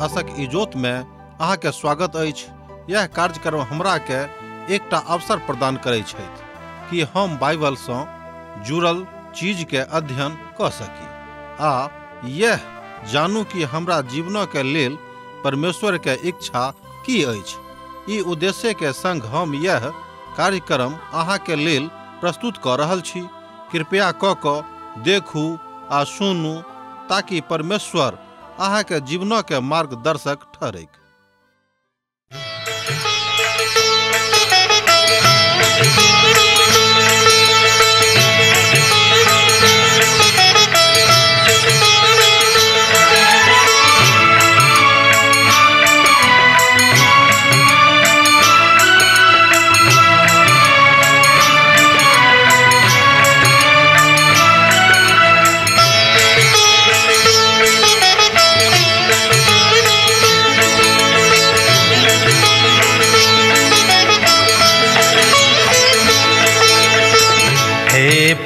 आशक इजोत में अहाँ के स्वागत अछि। यह कार्यक्रम हमरा के एकटा अवसर प्रदान करैत छथि कि हम बाइबल से जुड़ल चीज के अध्ययन क सकी आ यह जानू कि हमरा जीवन के लेल परमेश्वर के इच्छा की अछि। ई उद्देश्य के संग हम यह कार्यक्रम अहाँ के लेल प्रस्तुत क रहल छी। कृपया क देखू आ सुनू ताकि परमेश्वर अहाँ के जीवन के मार्गदर्शक ठहरे।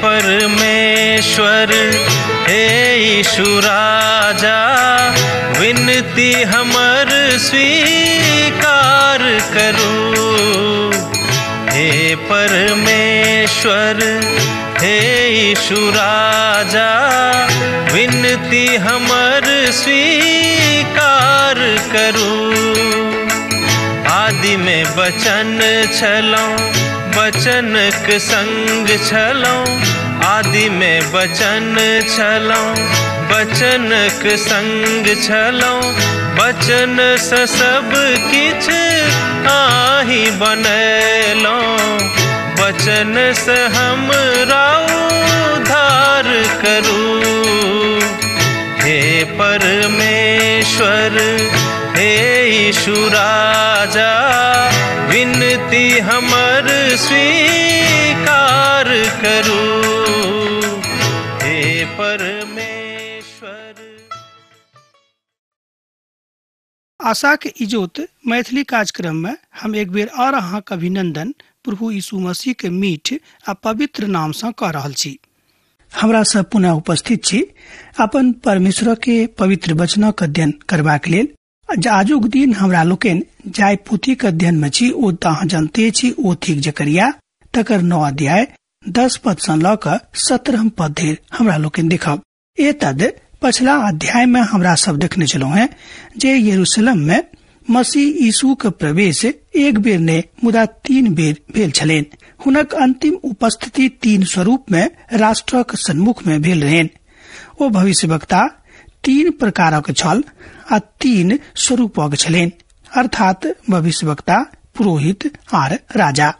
परमेश्वर हे यीशु राजा, विनती हमर स्वीकार करू। हे परमेश्वर हे यीशु राजा, विनती हमर स्वीकार करू। आदि में बचन छलौं, बचनक संग छलौं। आदि में बचन छलौं, बचनक संग छलौं। बचन से सब किछ आहि बनैलौं। बचन से हमरा उद्धार करू। हे परमेश्वर हे यीशु राजा, विनती हमर स्वीकार करू। हे परमेश्वर। आशा के इजोत मैथिली कार्यक्रम में हम एक बेर और अहाँ के अभिनंदन प्रभु यीशु मसीह के मीठ आ पवित्र नाम से कह रहल छी। हमरा सब पुनः उपस्थित छी अपन परमेश्वर के पवित्र वचन के अध्ययन करबाक लेल। आजुक दिन हमरा लोकन जाय पोथी के अध्ययन में छी। ओ अहाँ जानते छी ओ थिक जकरिया तकर 9 अध्याय 10 पद से ल क 17 पद धरि हमरा लोकन देखब। ए तद पछला अध्याय में हमरा सब देखने चलो हैं जे यरूशलेम में मसीह यीशु के प्रवेश एक बेर ने मुदा 3 बेर भेल छलेन। हुनक अंतिम उपस्थिति 3 स्वरूप में राष्ट्रक सन्मुख में भेल रहेन। ओ भविष्यवक्ता 3 प्रकारक छल आ 3 स्वरूपक छलेन, अर्थात भविष्यवक्ता, पुरोहित आर राजा।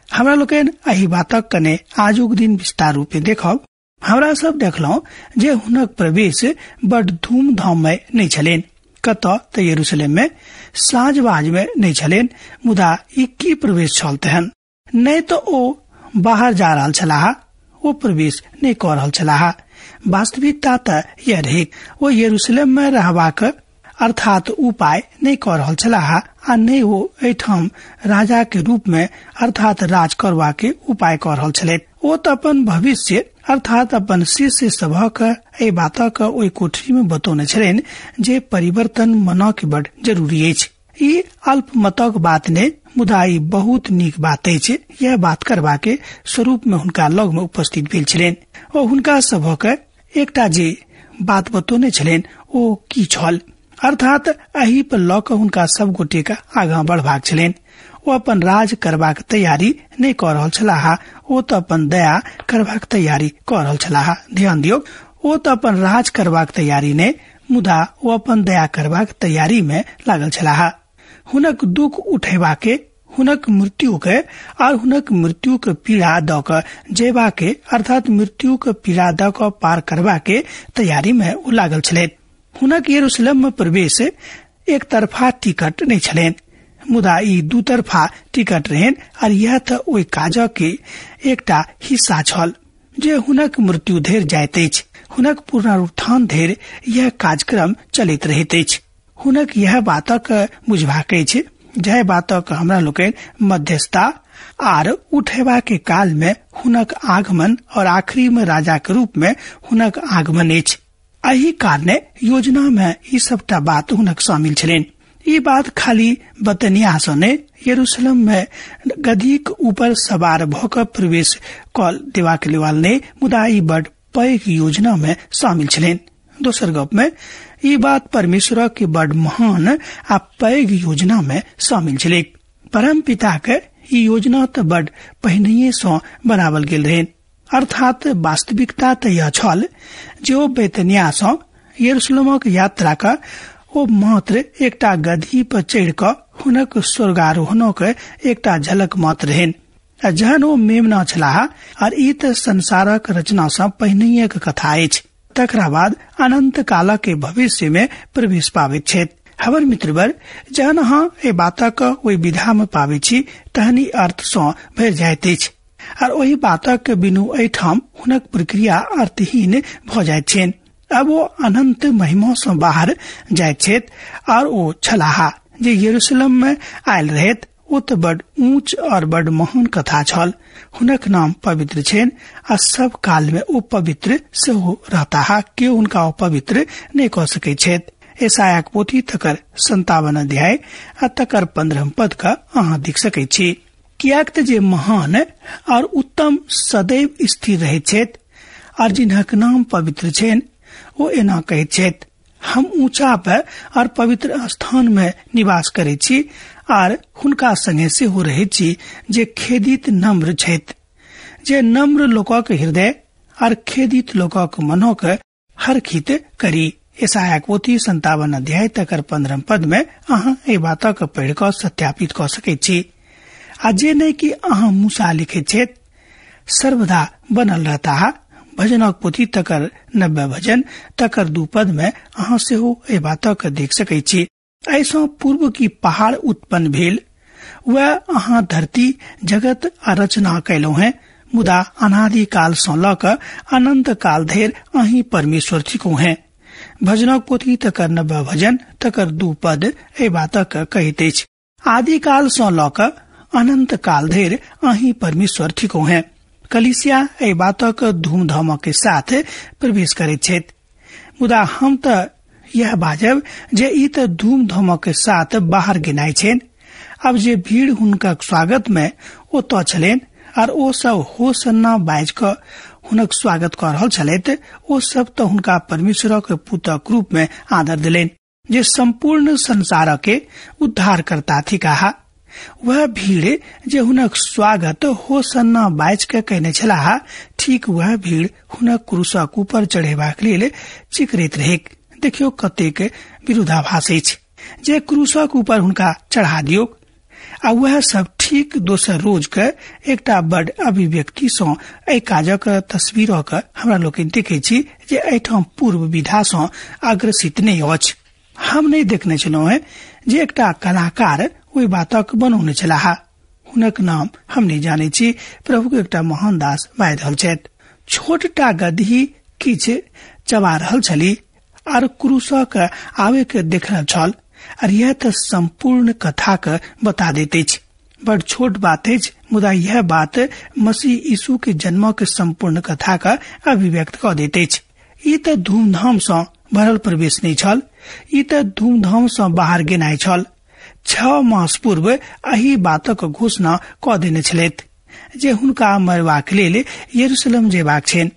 हमरा लोकन एही बातक कने आजुक दिन विस्तार रूपे देखब। हमरा सब देखलौं जे हुनक प्रवेश बड़ धूमधाम में नहीं छलेन। कत त यरूशलेम में साँझबाज में नहीं छलेन, मुदा इक्की प्रवेश छल तेहन। नहीं तो ओ बाहर जा रहल छलाह, ओ प्रवेश नहीं क रहल छलाह। वास्तविकता त यह रहे वो यरूशलेम में रहबाक अर्थात उपाय नहीं कर रहल छलाह आ नहीं वो एठाम राजा के रूप में अर्थात राज करवा के उपाय कर रहल छले। ओ त अपन भविष्य अर्थात अपन शिष्य सभक ए बातक ओई कोठरी में बतौने छलेन जे परिवर्तन मना के बड़ जरूरी अछि। ई अल्पमतक बात ने मुदा ई बहुत नीक बात अछि। यह बात करबा के स्वरूप में हुनका लग में उपस्थित भेल छलेन। ओ हुनका सभक एकटा जे बात बतौने छलेन ओ की छल, अर्थात एही पर ल क हुनका सब गोटे का आगां बढ़बाक छलेन। ओ अपन राज करबाक तैयारी नहीं कर रहल छलाह, ओ त अपन दया करबाक तैयारी कर रहल छलाह। ध्यान दियो, ओ त अपन राज करबाक तैयारी ने मुदा ओ अपन दया करबाक तैयारी में लागल छलाह। हुनक दुख उठेबा के, हुनक मृत्यु के और हुनक मृत्यु के पीड़ा द क जेबा के अर्थात मृत्यु के पीड़ा द क पार करबा के तैयारी में ओ लागल छलेन। हुनक यरूशलेम में प्रवेश एक तरफा टिकट नहीं छलेन, मुदा ई 2 तरफा टिकट रहेन और यह त ओई काजक के एकटा हिस्सा छल जे हुनक मृत्यु धरि जाइत अछि। हुनक पुनरुत्थान धरि यह कार्यक्रम चलित रहैत अछि। हुनक यह बातक बुझबाक अछि, जय बातक हमरा लोकन मध्यस्थता आर उठेबा के काल में हुनक आगमन और आखिरी में राजा के रूप में हुनक आगमन अछि। एही कारणे योजना में ई सबटा बात हुनक शामिल छलैन। ये बात खाली बतनिया ने यरूशलेम में गदीक ऊपर सवार भक प्रवेश कल देवाक लेवाल ने मुदा ई बड़ पैघ योजना में शामिल छलैन। दोसर गप में ये बात परमेश्वर के बड़ महान आ पैघ योजना में शामिल छलै। परम पिता के ई योजना त बड़ पहिनहिए से बनावल गेल रहन, अर्थात वास्तविकता त यह छल जो बेतनिया से यरूशलेमक यात्रा का ओ मात्र एकटा गधी पर चढ़ क हुनक स्वर्गारोहण के एकटा झलक मात्र रहन। जहन ओ मेमना छलाह और ई त संसारक रचना से पहिनहिए के कथा अछि, तकरा बाद अनंत काल के भविष्य में प्रवेश पावे छथि। हमर मित्रवर जहन अहाँ ए बातक ओहि विधा में पावे छी तहनी अर्थ से भर जाइत अछि और ओहि बातक बिनु एठाम हुनक प्रक्रिया अर्थहीन भ जाइत छनि। अब वो अनंत महिमा से बाहर जाइत छथि और ओ छलाहा जे यरूशलेम में आयल रहत ओ तो बड़ ऊंच और बड़ महान कथा छल। हुनक नाम पवित्र छेन आ सब काल में ओ पवित्र सेहो रहता है, केओ उनका पवित्र नहीं कह सके छथि। यशायाक पोथी तकर 57 अध्याय आ तकर 15 पद का अहाँ देख सके छी। कियाक त जे महान और उत्तम सदैव स्थिर रहे छथि और जिनक नाम पवित्र छेन वो एना कहैत छथि, हम ऊंचा पर और पवित्र स्थान में निवास करे छी और हुनका संगे सेहो रहे छी जे खेदित नम्र छथि, जे नम्र लोकक हृदय और खेदित लोकक मनोक हरखित करी। यशायाक पोथी 57 अध्याय तकर 15 पद में अहाँ ए बातक पढ़ क सत्यापित क सके छी। आ जे नहीं कि अहाँ मूसा लिखे छथि सर्वदा बनल रहता है। भजनक पोथी तकर 90 भजन तकर 2 पद में अहाँ सेहो ए बातक देख सके छी। ऐसा पूर्व की पहाड़ उत्पन्न भेल, वह अहाँ धरती जगत आ रचना कैलो है, मुदा अनादि काल से ल क अनंत काल धरि अहीं परमेश्वर थिको है। भजनक पोथी तकर 90 भजन तकर 2 पद ए बातक कहैत अछि, आदि काल से ल क अनंत काल धरि अहीं परमेश्वर थिको है। कलिसिया ए बातक धूमधाम के साथ प्रवेश करे छथि, मुदा हम त यह बाजब जे ई त धूमधाम के साथ बाहर गिनाय छेन। अब जे भीड़ हुनका स्वागत में ओतऽ छलेन और ओ सब होसन्ना बाज क हुनक स्वागत कर रहल छलैथ, ओ सब त हुनका परमेश्वर के पुत्रक रूप में आदर दिलेन जे संपूर्ण संसार के उद्धार करता थिकाहा। वह भीड़ जे हुनक स्वागत होसन्ना बाज के कहने छलाह, ठीक वह भीड़ हुनक क्रूसक ऊपर चढ़ेबाक लेल चिकरैत रहेक। देखियो कतेक विरोधाभास अछि जे क्रूसक ऊपर हुनका चढ़ा दियो आ वह सब ठीक दोसर रोज के एकटा बड़ अभिव्यक्ति से एहि काजक तस्वीरक हमरा लोकनि देखै छी जे एहिठाम पूर्व विधा से अग्रसित नहीं अछि। हम नहीं देखने छलहुँ है जे एकटा कलाकार ओहि बातक बनौने छलाह। हुनक नाम हम नहीं जाने छी, प्रभु के एकटा महान दास बाजि रहल छथि। छोटटा गदही किछ चबा रहल छली और क्रूसक आवे के देख रहल छल और यह तो संपूर्ण कथा के बता देते छ। बड़ छोट बात है, मुदा यह बात मसीह यीशु के जन्म के संपूर्ण कथा का अभिव्यक्त कर देते छ। ई त धूमधाम से भरल प्रवेश नहीं छल, ई त धूमधाम से बाहर गेनाय छल। 6 मास पूर्व एही बातक घोषणा क देने छलैथ जे हुनका मरबाक लेल यरूशलेम जेबाक छनि।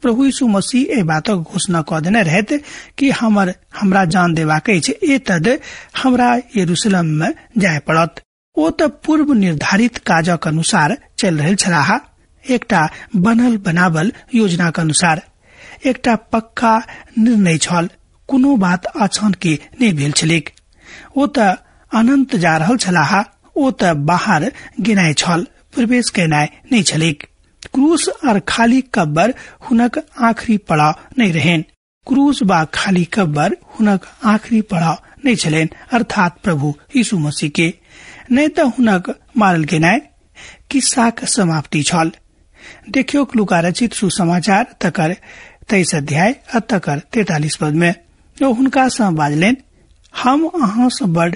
प्रभु यीशु मसीह ए बातक घोषणा क देने रहत कि हमरा जान देबाक अछि, एतद हमरा यरूशलेम में जाय पड़त। ओ त पूर्व निर्धारित काजक अनुसार चल रहल छलाह, एकटा बनल बनावल योजना के अनुसार। एकटा पक्का निर्णय छल, कोनो बात अचानक नहीं भेल छलैक। ओ त अनंत जा रहल छलाह, ओ त बाहर गिनाय छल, प्रवेश केनाय नहीं छलैक। क्रूस और खाली कब्र हुनक आखिरी पड़ाव नहीं रहेन। क्रूस बा खाली कब्र हुनक आखिरी पड़ाव नहीं छलेन, अर्थात प्रभु यीशु मसीह के। नहीं तो हुनक मारल गेनाय किस्साक समाप्ति छल। देखियो लूका रचित सुसमाचार तकर 23 अध्याय तकर 43 पद में ओ हुनका से बाजलेन, हम अहाँ से बड़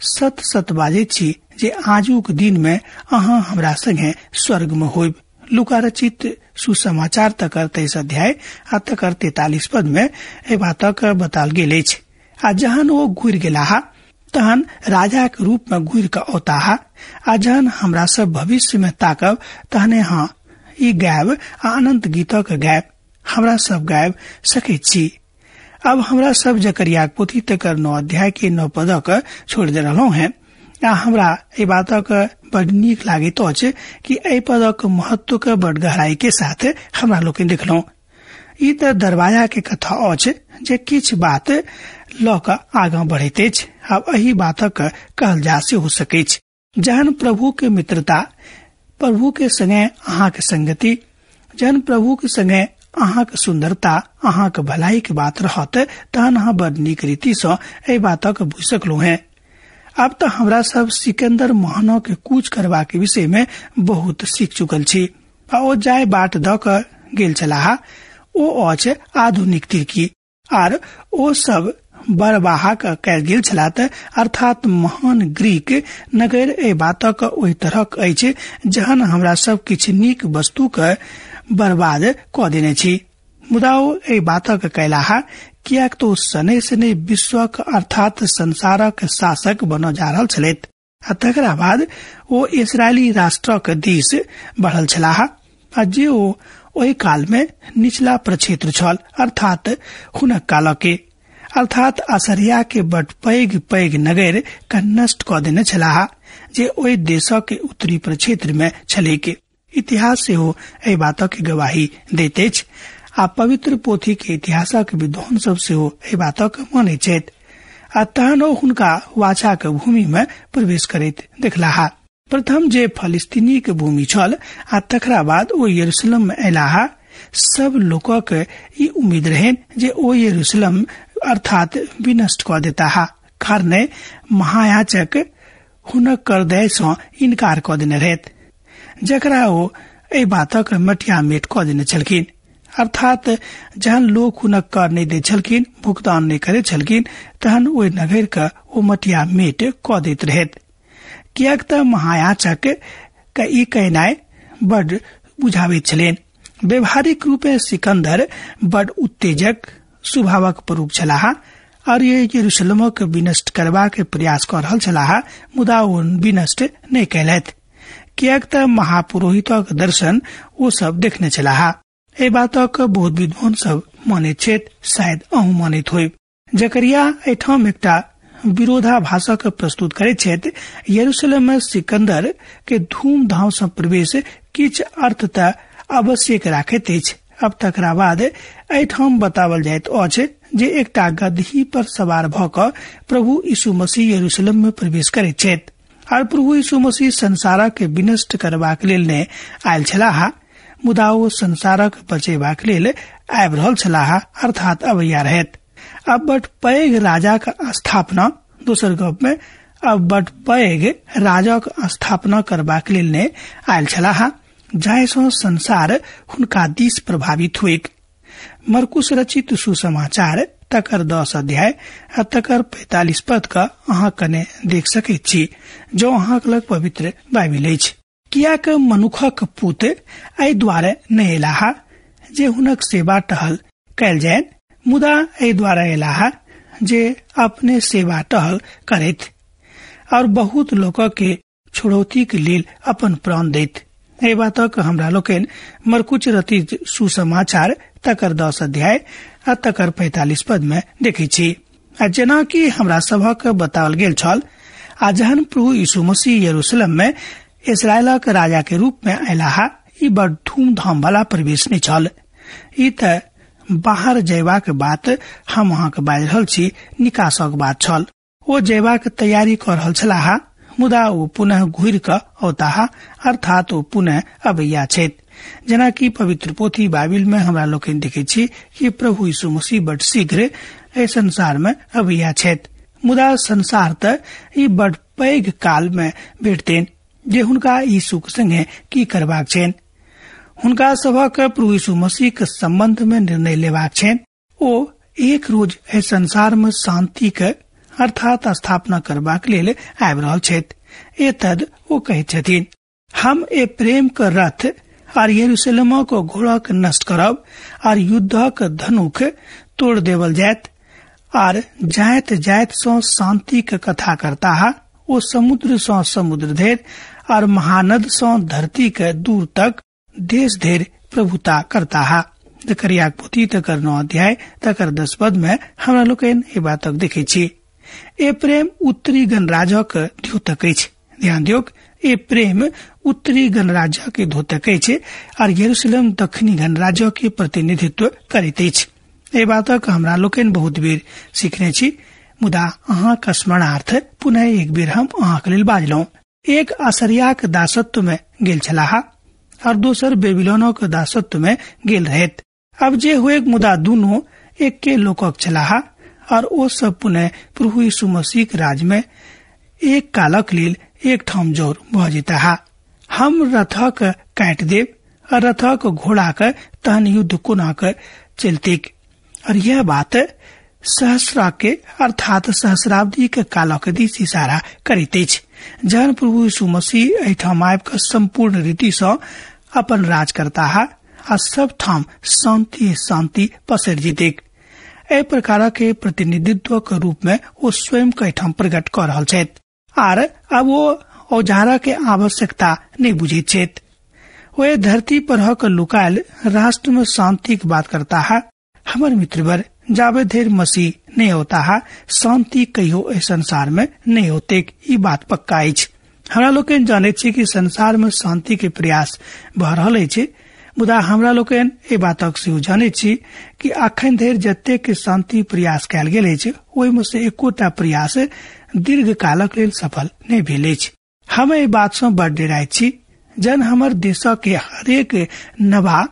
सत सत बाजै छी जे आजुक दिन में अहाँ हमरा संगे स्वर्ग में होइब। लूका रचित सुसमाचार तकर 23 अध्याय आ तकर 43 पद में ए बातक बताल गेल अछि। आ जहन वो घुर गेलाहा तहन राजा के रूप में घुर के औताहा। आ जहन हमरा सब भविष्य में ताकब तहने हाँ ई गायब आ अनंत गीतक गायब हमरा सब गायब सके छी। अब हमरा सब जकरिया पोथी तकर 9 अध्याय के 9 पदक छोड़ दे रहलो हैं। आ हमरा ए बातक बड़ नीक लागैत अछि कि एहि पदक महत्व के बड़ गहराई के साथ हमरा लोग देखलो। ई त दरवाजा के कथा अछि जे किछ बात ल क आगा बढ़ैत अछि। अब एही बातक कहल जा से हो सकै छै। जहन प्रभु के मित्रता, प्रभु के संगे अहाँ के संगति, जहन प्रभु के संगे अहाँ के सुंदरता, अहाँ के भलाई के बात रहत तहन अहाँ बड़ नीक रीति से एहि बातक बुझ सकलो हैं। अब तो हमरा सब सिकंदर महानो के कूच करबा के विषय में बहुत सीख चुकल छी। ओ जाय बाट द क गेल छलाहा ओ अछि आधुनिक तिरकी आर ओ सब बरबाहा कैल गेल छलात अर्थात महान ग्रीक नगर ए बातक ओहि तरहक अछि जहन हमरा सब किछ नीक वस्तु के बर्बाद क देने छी। मुदा ओ ए बातक कैलाहा कियाक तो सने सने विश्वक अर्थात संसारक शासक बन जा रहल छलैत। तकरा बाद ओ इस्राएली राष्ट्रक दिस बढ़ल छलाहा। जे ओ ओहि काल में निचला प्रक्षेत्र छल अर्थात हुनक काल के अर्थात असरिया के बड़ पैघ पैघ नगर का नष्ट क देने छलाहा जे ओहि देशक के उत्तरी प्रक्षेत्र में छले के। इतिहास से हो एहि बातक गवाही दैत अछि। आ पवित्र पोथी के इतिहासक विद्वान सब से हो एहि बातक मानै छथि। आ तहन ओ हुनका वाचा के भूमि में प्रवेश करैत देखलाहा। प्रथम जे फलिस्तीनी के भूमि छल आ तकरा बाद ओ यरूशलेम में अयलाहा। सब लोकक ई उम्मीद रहन जे ओ यरूशलेम अर्थात विनष्ट क देताहा। कारण महायाजक हुनक करदय सँ इनकार क देने रहत जकरा ओ एहि बातक मटिया मेट क देने छलखिन। अर्थात जहन लोग हुनक कर नहीं दे छलखिन, भुगतान नहीं करे छलखिन तहन ओहि नगर का ओ मटिया मेट क दैत रहत। कियाक त महायाजक का ई कहनाय बड़ बुझाबैत छलेन। व्यवहारिक रूपे सिकंदर बड़ उत्तेजक स्वभावक प्ररूप छलाहा और ये यरूशलेमक विनष्ट करबा के प्रयास कर रहल छलाहा। मुदा ओ विनष्ट नहीं कैलथ कियाक त महापुरोहितक दर्शन ओ सब देखने छलाहा। ए बातक बहुत विद्वान सब मानैत छथि, शायद अहूँ मानैत होइब। जकरिया एठाम एकटा विरोधाभासक प्रस्तुत करैत छथि। यरूशलेम में सिकंदर के धूमधाम से प्रवेश किछ अर्थ त आवश्यक राखैत अछि। अब तकरा बाद एठाम बतावल जाइत अछि जे एकटा गदही पर सवार भ क प्रभु यीशु मसीह यरूशलेम में प्रवेश करैत छथि और प्रभु यीशु मसीह संसारक के विनष्ट करबाक लेल ने आयल छलाहा। मुदा ओ संसारक बचेबाक लेल आबि रहल छलाहा अर्थात अबैया रहत। अब बड़ पैघ राजा का स्थापना, दोसर गप में अब बड़ पैघ राजा का स्थापना करबाक लेल ने आयल छलाहा जाहि सँ संसार हुनका दिस प्रभावित हुएक। मरकुस रचित सुसमाचार तकर 10 अध्याय आ तकर 45 पद का अहाँ कने देख सकैत छी जो अहाँ लग पवित्र बाइबिल अछि। कियाक मनुखक पुत एहि द्वारे नहि एलाहा जे हुनक सेवा टहल कैल जायन, मुदा एहि द्वारे एलाहा जे अपने सेवा टहल करैत और बहुत लोकक के छुड़ौती के लेल अपन प्राण दैत। एहि बातक हमरा लोकनि मरकुच रचित सुसमाचार तकर 10 अध्याय आ तकर 45 पद में देखै छी। जेना कि हमरा सभक बताओल गेल छल, आ जहन प्रभु यीशु मसीह यरूशलेम में इस्राएलक राजा के रूप में अयलाहा, ई बड़ धूमधाम वाला प्रवेश नहीं छल। ई त बाहर जयबाक बात हम अहाँ के बाजि रहल छी, निकासक बात छल। ओ जयबाक तैयारी कर रहल छलाहा, मुदा ओ पुनः घुर क औताहा अर्थात ओ पुनः अबैया छथि। जेना कि पवित्र पोथी बाइबिल में हमरा लोकनि देखै छी कि प्रभु यीशु मसीह बड़ शीघ्र एहि संसार में अबैया छथि। मुदा संसार त ई बड़ पैघ काल में भेटतेन जे हुनका यीशु के संगे की करबाक छनि। हुनका सभक प्रभु यीशु मसीह के संबंध में निर्णय लेबाक छनि। ओ एक रोज एहि संसार में शांति के अर्थात स्थापना करबाक लेल आबि रहल छथि। एतद ओ कहैत छथिन, हम ए प्रेम के रथ और यरूशलेम को घोड़ा के नष्ट करब और युद्ध के धनुख तोड़ देवल जात और जायत जायत सो शांति के कथा करता है। वो समुद्र सो समुद्र धेर और महानद सो धरती के दूर तक देश धेर प्रभुता करता है। जकरिया पोथी तकर 9 अध्याय तकर 10 पद में हमरा लोग ये बात देखे छी। ए प्रेम उत्तरी गणराज्य के द्योतक अछि। ध्यान दियौ, ए प्रेम उत्तरी गणराज्य के द्योतक अछि और यरूशलेम दक्षिणी गणराज्य के प्रतिनिधित्व करैत अछि। ए बातक हमरा लोग बहुत बेर सीखने छी, मुदा अहाँ के स्मरणार्थ पुनः एक बेर हम अहाँ के लेल बाजलौं। एक असरिया के दासत्व में गेल छलाह और दोसर बेबीलोनो के दासत्व में गेल रहत। अब जे हुए मुदा दोनों एक के लोकक छलाह और ओ सब पुनः प्रभु यीशु मसीह के राज में एक कालक लेल एक ठाम जोर भ जेता। हम रथक काट देव और रथक घोड़ा के तहन युद्ध कोना के चलतिक। और यह बात सहस्रा के अर्थात सहस्राब्दी के कालक दिस इशारा करित अछि, जहन प्रभु यीशु मसीह एठाम आबि के संपूर्ण रीति से अपन राज करता है और सब ठाम शांति शांति पसर जीतेक। ए प्रकार के प्रतिनिधित्व के रूप में वो स्वयं के ठाम प्रकट कर रहल छथि और अब वो औजारा के आवश्यकता नहीं बुझैत छथि। वो धरती पर हक लुकायल राष्ट्र में शांति की बात करता है। हमारे मित्रवर जावे देर मसीह नहीं होता है, शांति कहियो इस संसार में नहीं होते, ये बात पक्का अछि। हमरा लोग जाने छी कि संसार में शांति के प्रयास भ रहल अछि, मुदा हमरा लोग ए बातक से जाने छी कि अखन धरि जते के शांति प्रयास कयल गेल अछि ओहि में से एकोटा प्रयास दीर्घ कालक लेल सफल नहीं भेल अछि। हम ए बात से बड़ डराइत छी, जन हमर देशक के हरेक नवा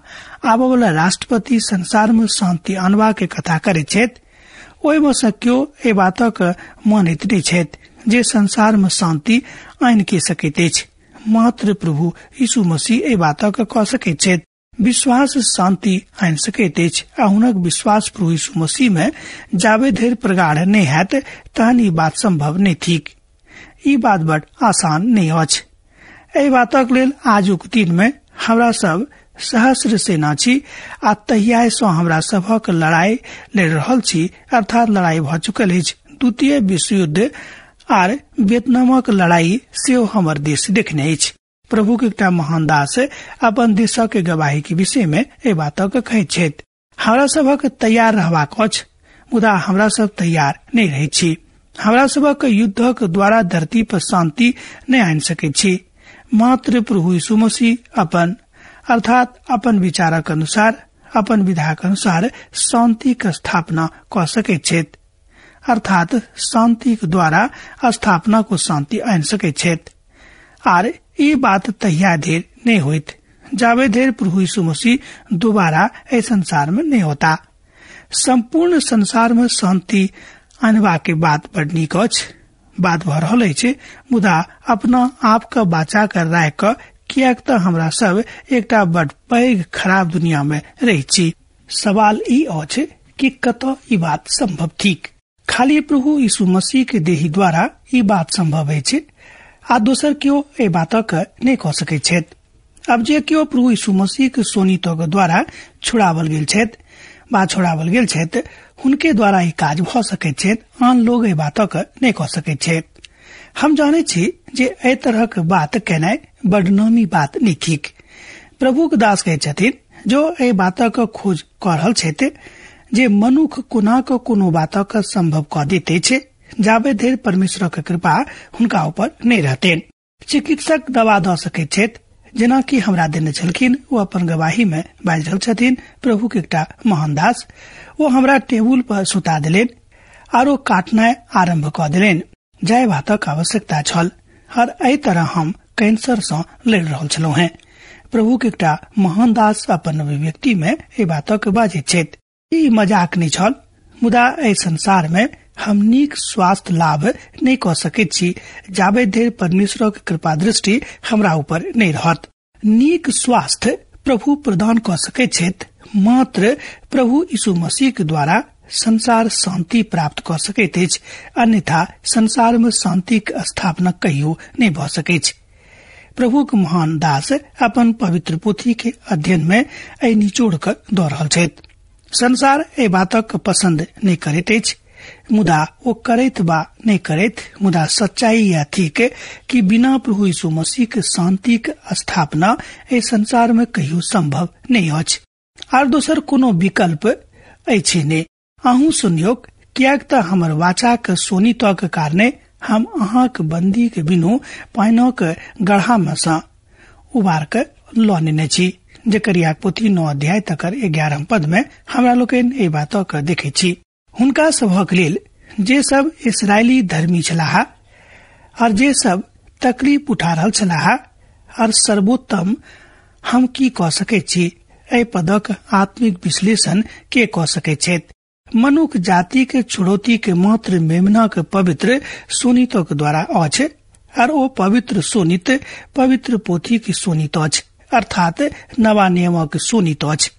आबय वाला राष्ट्रपति संसार में शांति अनबा के कथा करैत छथि, ओहि में से क्यों ए बातक मानैत नहि छथि जे संसार में शांति आनि के सकैत अछि। मात्र प्रभु यीशु मसीह ए बातक कह सकैत छथि। विश्वास शांति आनि सकैत अछि आ हुनक विश्वास प्रभु यीशु मसीह में जाबे धरि प्रगाढ़ नहीं हैत तहन ई बात संभव नहीं थिक। ई बात बड़ आसान नहीं अछि। एहि बातक लेल आजुक दिन में हमरा सब सहस्र सेना छी आ तहिया से हमरा सबक लड़ाई लड़ रहल छी, अर्थात लड़ाई भ चुकल अछि। द्वितीय विश्व युद्ध आर वियतनामक लड़ाई से हमर देश देखने अछि। प्रभु के एकटा महान दास अपन देशक के गवाही के विषय में ए बातक कहैत छथि। हमरा सबक तैयार रहबाक अछि, मुदा हमरा सब तैयार नहीं रहै छी। हमरा सबक युद्धक द्वारा धरती पर शांति नहीं आनि सकैत छी। मात्र प्रभु यीशु मसीह अपन अर्थात अपन विचारक अनुसार, अपन विधाक अनुसार शांति के स्थापना कर सकैत छथि, अर्थात शांति के द्वारा स्थापना को शांति आनि सकैत छथि। आर ये बात तहिया देर नहीं होइत जावे देर प्रभु यीशु मसीह दोबारा इस संसार में नहीं होता। संपूर्ण संसार में शांति आनवा के बात बड़ नीक अछि, बात भ रहल अछि, मुदा अपना आप का बचा कर राख कियाक त हमरा सब एकटा बड़ पैघ खराब दुनिया में रही छी। सवाल ई अछि कि कतौ ई बात संभव थिक। खाली प्रभु यीशु मसीह के देही द्वारा ई बात संभव अछि आ दोसर क्यों ए बातक नहीं कह सकैत छथि। अब जे क्यों प्रभु यीशु मसीह के सोनीतक द्वारा छुड़ावल गेल छथि बा छोड़ावल गेल छथि, हुनके द्वारा ही काज भ सकैत छथि। आन लोग ए बातक नहीं कह सकैत छथि। हम जाने छी जे एहि तरह के बात कहनाइ बदनामी बात नहीं थिक। प्रभु के दास कहै छथिन जो ए बातक खोज कर रहल छथि जे मनुख कोना के कोनो बातक संभव क दैते छै जाबे धरि परमेश्वर के कृपा हुनका ऊपर नहीं रहतेन। चिकित्सक दवा द सकैत छथि, जेना कि हमरा देने छलखिन। वो अपन गवाही में बाजि रहल छथिन। प्रभु के एकटा महान दास वो हमरा टेबुल पर सुता देलेन आरो काटनाइ आरंभ क देलेन। जाय भातक आवश्यकता छल और एहि तरह हम कैंसर से लड़ रहल छलहुं हैं। प्रभु के एकटा महान दास अपन अभिव्यक्ति में ए बातक बाजैत छथि। ई मजाक नहीं छल, मुदा एहि संसार में हम नीक स्वास्थ्य लाभ नहीं कर सकैत छी जाबे धरि परमेश्वर के कृपा दृष्टि हमरा ऊपर नहीं रहत। नीक स्वास्थ्य प्रभु प्रदान कर सकैत छथि। मात्र प्रभु यीशु मसीह के द्वारा संसार शांति प्राप्त कर सकैत अछि, अन्यथा संसार में शांति के स्थापना कहियो नहीं भ सकैत अछि। प्रभु के महान दास अपन पवित्र पोथी के अध्ययन में ए निचोड़ कर दऽ रहल छथि। संसार ए बातक पसंद नहीं करैत अछि, मुदा ओ करैत बा नहीं करैत, मुदा सच्चाई यह थिक कि बिना प्रभु यीशु मसीह के शांति के स्थापना ए संसार में कहियो संभव नहीं अछि। आर दोसर कोनो विकल्प अछि ने। अहूँ सुनियो, कियाक त हमर वाचा के सोनित के कारणे हम अहाँ के बंदी के बिनु पाइनो के गढ़ा में से उबार के लऽ नेने छी। जकरिया पोथी 9 अध्याय तकर 11 पद में हमरा लोकनि ए बात के देखे छी। हुनका सभक लेल जे सब इस्राएली धर्मी छलाह और जे सब तकलीफ उठा रहल छलाह, और सर्वोत्तम हम की कह सके छी। ए पदक आत्मिक विश्लेषण के कह सके छथि। मनुष्य जाति के छुड़ौती के मात्र मेमना के पवित्र सोनित के द्वारा अछि, और ओ पवित्र सोनित पवित्र पोथी की सोनित अछि, अर्थात नवा नियम के सोनित अछि।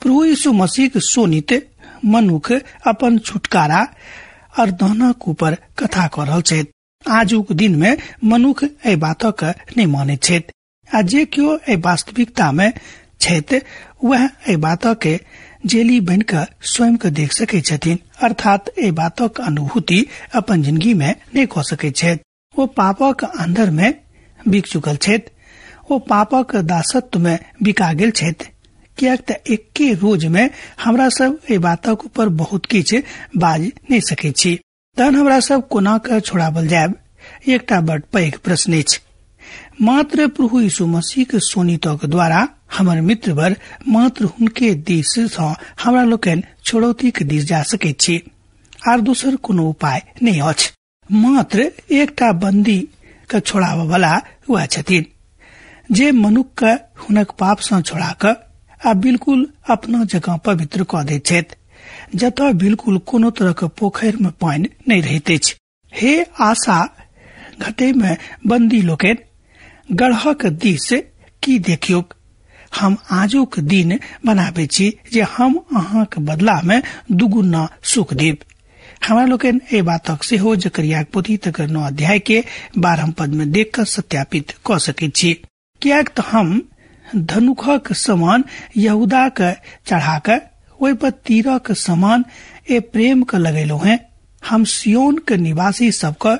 प्रभु यीशु मसीह के सोनित मनुष्य अपन छुटकारा और दहनक ऊपर कथा कर रहल छथि। आजुक दिन में मनुष्य ए बातक नहीं मानैत छथि, आ जे केओ ए वास्तविकता में छथि वह ए बातक के जेली बन कर स्वयं के देख सके छथिन, अर्थात ए बातक अनुभूति अपन जिंदगी में नहीं कऽ सके छथि। वो पापक अंदर में बिक चुकल छथि, वो पापक दासत्व में बिका गेल छथि। कियाक त एके रोज में हमरा सब ए बातक ऊपर बहुत किछ बाज नहीं सके छी। तहन हमरा सब कोना के छोड़ावल जायब, एकटा बड़ पैघ प्रश्न अछि। मात्र प्रभु यीशु मसीह के सोनित के द्वारा हमर मित्र वर मात्र हुनके दिस सँ हमरा लोकनि छोड़ौती के दिस जा सके छी, आर दोसर कोनो उपाय नहीं अछि। मात्र एकटा बंदी के छोड़ाव वाला वह छथिन, जे मनुष्य के हुनक पाप सँ छोड़ा क आ बिल्कुल अपना जगह पवित्र कऽ दैत छथि, जतऽ बिल्कुल कोनो तरह के पोखरि में पानि नहीं रहैत अछि। हे आशा घटे में बंदी लोकनि, गढ़क दिस की देखियो। हम आजुक दिन बनाबे छी जे हम अहाँ के बदला में दुगुना सुख देब। हमरा लोकनि ए बातक सेहो जकरिया पोथी तकर 9 अध्याय के 12 पद में देख कर सत्यापित कऽ सके छी। कियाक त हम धनुखक समान यहूदा के चढ़ा कर ओहि पर तीर के समान ए प्रेम के लगेलो हैं। हम सियोन के निवासी सबके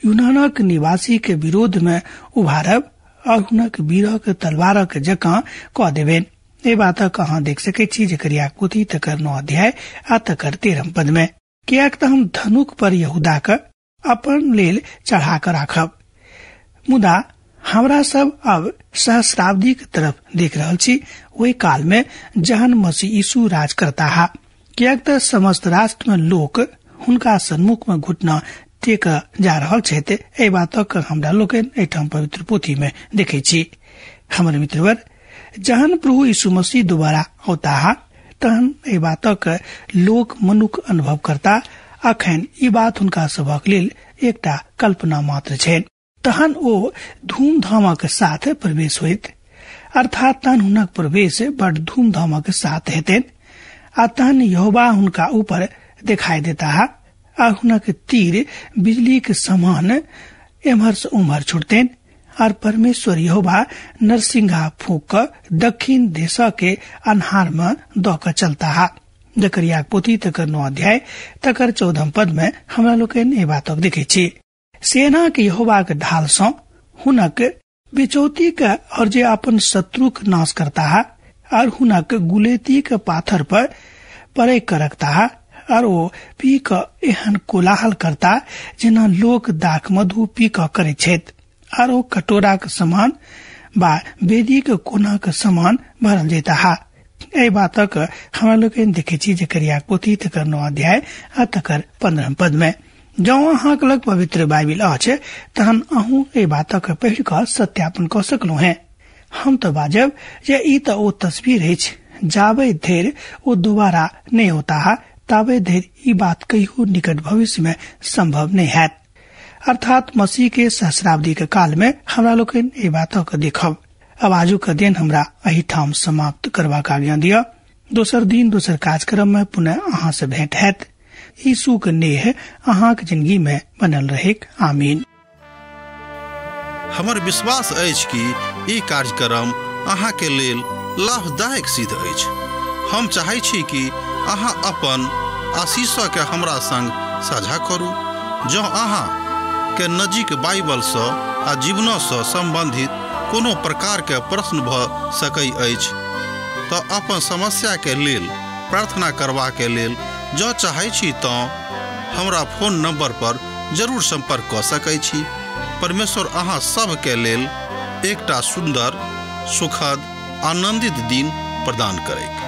यूनानक निवासी के विरोध में उभारब और हुनक बीरह के तलवार के जकां कऽ देबेन। ए बातक अहाँ देख सके छी जकरिया पोथी तकर 9 अध्याय आ तकर 13 पद में। कियाक त हम धनुक पर यहूदा के अपन लेल चढ़ा कर राखब। मुदा हमरा सब अब सहस्राब्दी के तरफ देख रहल छी, वही काल में जहन मसीह यीशु राज करता है। कियाक त समस्त राष्ट्र में लोक हुनका सन्मुख में घुटना टेक जा रहल छथि। ए बातक हमरा लोकनि एठाम पवित्र पोथी में देखे छी। हमर मित्रवर, जहन प्रभु यीशु मसीह दोबारा होता है तहन ए बातक लोक मनुख अनुभव करता। अखन ई बात हुनका सभक लेल एकटा कल्पना मात्र छनि। तहन ओ धूमधामक साथ प्रवेश होइत, अर्थात तहन हुनक प्रवेश बड़ धूमधामक साथ हेतनि। आ तहन यहोवा हुनका ऊपर दिखाई देता है, आ हुनक तीर बिजली के समान एम्हर से उम्हर छुटतेन, और परमेश्वर यहोवा नरसिंहा फूक दक्षिण देश के अन्हार में द क चलता है। जकरिया पोथी तकर 9 अध्याय तकर 14 पद में हमरा लोकनि ए बातक देखे छी। सेना के यहोवा के ढाल सँ हुनक बिचौती के और जे अपन शत्रु के नाश करता है, और हुनक गुलेती के पाथर पर परे कर रखता है, और वो पी क एहन कोलाहल करता जेना लोक दाख मधु पी क करे छथि, और वो कटोरा के समान बा वेदी के कोना के समान भरल देता है। ए बातक हमरा लोकनि देखे छी जकरिया पोथी तकर 9 अध्याय आ तकर 15 पद में। जँ अहाँ लग पवित्र बाइबिल अछि तहन अहूँ ए बातक पढ़ि क सत्यापन क सकलहुँ हैं। हम तो बाजब जे ई त ओ तस्वीर अछि, जाबे धरि ओ दोबारा नहीं होता है ताबे धरि ई बात कहियो निकट भविष्य में संभव नहीं है। अर्थात मसीह के सहस्राब्दी के काल में हमरा लोकनि ए बातक देखब। अब आजुक दिन हमरा एही ठाम समाप्त करबाक आज्ञा दिअ। दोसर दिन दोसर कार्यक्रम में पुनः अहाँ से भेंट हैत। यीशु के नेह अहाँ के जिंदगी में बनल रहेक। आमीन। हमर विश्वास अछि कि ई कार्यक्रम अहाँके लेल लाभदायक सिद्ध अछि। हम चाहै छी कि अहाँ अपन आशीषके हमरा संग साझा करू। जँ अहाँके नजीक बाइबलसँ आ जीवनसँ सम्बन्धित कोनो प्रकारके प्रश्न भऽ सकै अछि तऽ अपन समस्याके लेल प्रार्थना करबाके लेल जँ चाहै छी तऽ हमरा फोन नंबर पर जरूर संपर्क कऽ सकै छी। परमेश्वर अहाँ सबके लेल एकटा सुंदर, सुखद, आनंदित दिन प्रदान करैक।